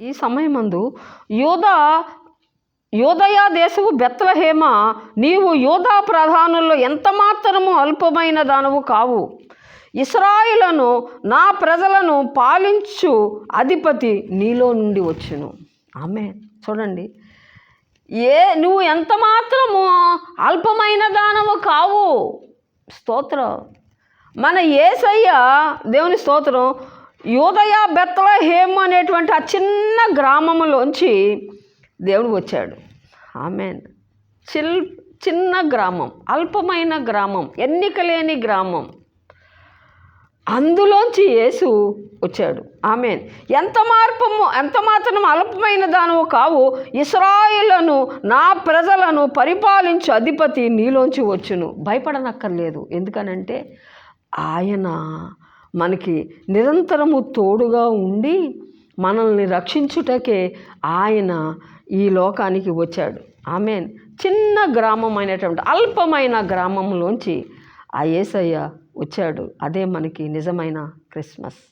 ఈ సమయమందు యూదా యూదయ దేశము బెత్లెహేమ, నీవు యూదా ప్రధానుల్లో ఎంత మాత్రము అల్పమైన దానవు కావు. ఇశ్రాయేలును నా ప్రజలను పాలించు అధిపతి నీలో నుండి వచ్చును. ఆమేన్. చూడండి, నువ్వు ఎంత మాత్రము అల్పమైన దానవు కావు. స్తోత్రం. మన యేసయ్య, దేవుని స్తోత్రం, యూదయ బెత్లెహేము అనేటువంటి ఆ చిన్న గ్రామంలోంచి దేవుడు వచ్చాడు. ఆమేన్. చిన్న గ్రామం, అల్పమైన గ్రామం, ఎన్నిక లేని గ్రామం, అందులోంచి యేసు వచ్చాడు. ఆమేన్. ఎంత మాత్రం అల్పమైన దానవు కావు. ఇశ్రాయేలును నా ప్రజలను పరిపాలించు అధిపతి నీలోంచి వచ్చును. భయపడనక్కర్లేదు. ఎందుకనంటే ఆయన మనకి నిరంతరము తోడుగా ఉండి మనల్ని రక్షించుటకే ఆయన ఈ లోకానికి వచ్చాడు. ఆమేన్. చిన్న గ్రామం అయినటువంటి అల్పమైన గ్రామంలోంచి ఆ యేసయ్య వచ్చాడు. అదే మనకి నిజమైన క్రిస్మస్.